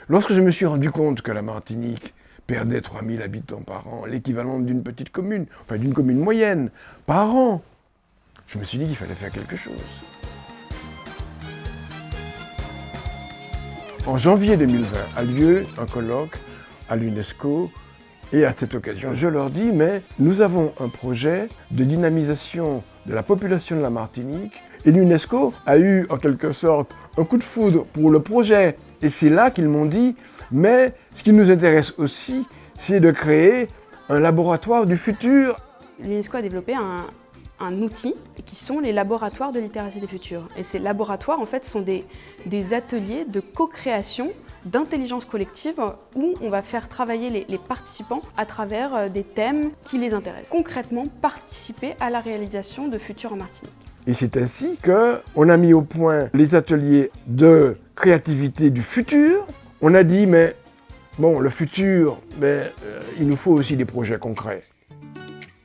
Lorsque je me suis rendu compte que la Martinique perdait 3000 habitants par an, l'équivalent d'une petite commune, enfin d'une commune moyenne, par an, je me suis dit qu'il fallait faire quelque chose. En janvier 2020 a lieu un colloque à l'UNESCO et à cette occasion, je leur dis, mais nous avons un projet de dynamisation de la population de la Martinique et l'UNESCO a eu en quelque sorte un coup de foudre pour le projet. Et c'est là qu'ils m'ont dit, mais ce qui nous intéresse aussi, c'est de créer un laboratoire du futur. L'UNESCO a développé un outil qui sont les laboratoires de littératie des futurs. Et ces laboratoires, en fait, sont des ateliers de co-création d'intelligence collective où on va faire travailler les participants à travers des thèmes qui les intéressent. Concrètement, participer à la réalisation de futurs en Martinique. Et c'est ainsi qu'on a mis au point les ateliers de créativité du futur. On a dit, mais bon, le futur, il nous faut aussi des projets concrets.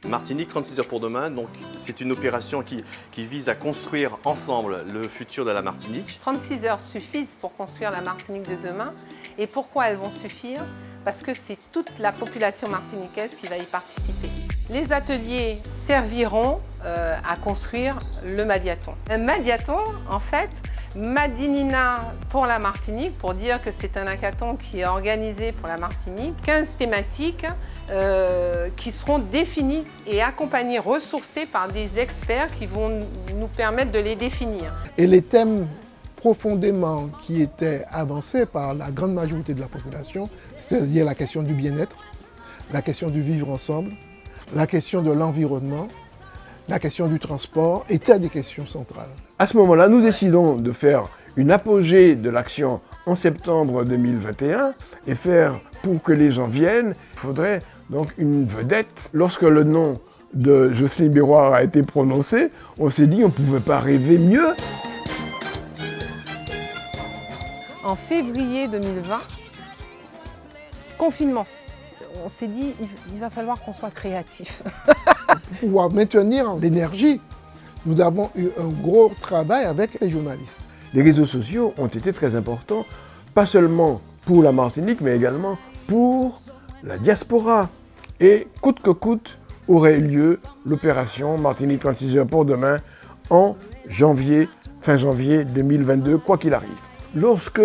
Martinique 36 heures pour demain, donc c'est une opération qui vise à construire ensemble le futur de la Martinique. 36 heures suffisent pour construire la Martinique de demain. Et pourquoi elles vont suffire? Parce que c'est toute la population martiniquaise qui va y participer. Les ateliers serviront à construire le Madiaton. Un Madiaton, en fait, Madinina pour la Martinique, pour dire que c'est un hackathon qui est organisé pour la Martinique. 15 thématiques qui seront définies et accompagnées, ressourcées par des experts qui vont nous permettre de les définir. Et les thèmes profondément qui étaient avancés par la grande majorité de la population, c'est-à-dire la question du bien-être, la question du vivre ensemble, la question de l'environnement, la question du transport, étaient des questions centrales. À ce moment-là, nous décidons de faire une apogée de l'action en septembre 2021 et faire pour que les gens viennent, il faudrait donc une vedette. Lorsque le nom de Jocelyne Biroir a été prononcé, on s'est dit qu'on ne pouvait pas rêver mieux. En février 2020, confinement. On s'est dit, il va falloir qu'on soit créatif. Pour pouvoir maintenir l'énergie, nous avons eu un gros travail avec les journalistes. Les réseaux sociaux ont été très importants, pas seulement pour la Martinique, mais également pour la diaspora. Et coûte que coûte, aurait eu lieu l'opération Martinique 36 heures pour demain en janvier, fin janvier 2022, quoi qu'il arrive. Lorsque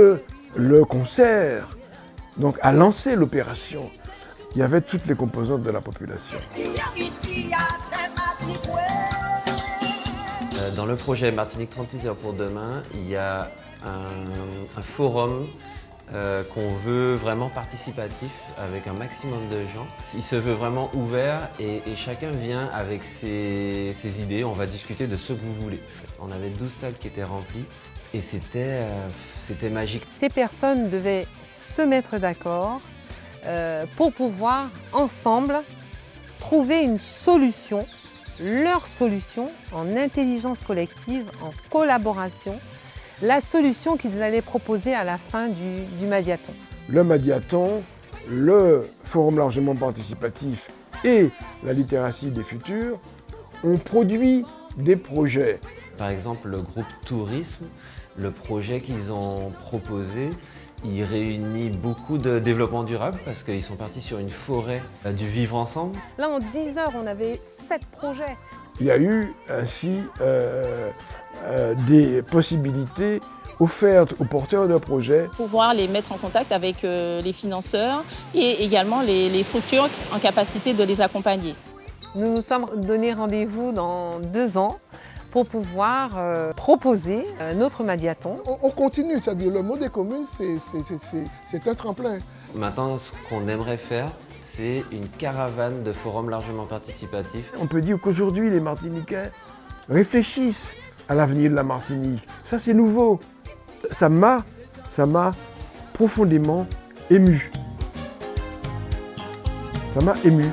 le concert donc, a lancé l'opération, il y avait toutes les composantes de la population. Dans le projet Martinique 36 heures pour demain, il y a un forum qu'on veut vraiment participatif avec un maximum de gens. Il se veut vraiment ouvert et chacun vient avec ses idées. On va discuter de ce que vous voulez. On avait 12 tables qui étaient remplies et c'était magique. Ces personnes devaient se mettre d'accord pour pouvoir ensemble trouver une solution, leur solution en intelligence collective, en collaboration, la solution qu'ils allaient proposer à la fin du Madiaton. Le Madiaton, le Forum largement participatif et la littératie des futurs ont produit des projets. Par exemple, le groupe Tourisme, le projet qu'ils ont proposé, il réunit beaucoup de développement durable parce qu'ils sont partis sur une forêt du vivre ensemble. Là, en 10 heures, on avait 7 projets. Il y a eu ainsi des possibilités offertes aux porteurs de projets. Pouvoir les mettre en contact avec les financeurs et également les structures en capacité de les accompagner. Nous nous sommes donné rendez-vous dans 2 ans pour pouvoir proposer notre Madiaton. On continue, c'est-à-dire le mot des communes, c'est un tremplin. Maintenant, ce qu'on aimerait faire, c'est une caravane de forums largement participatifs. On peut dire qu'aujourd'hui, les Martiniquais réfléchissent à l'avenir de la Martinique. Ça, c'est nouveau. Ça m'a profondément ému. Ça m'a ému.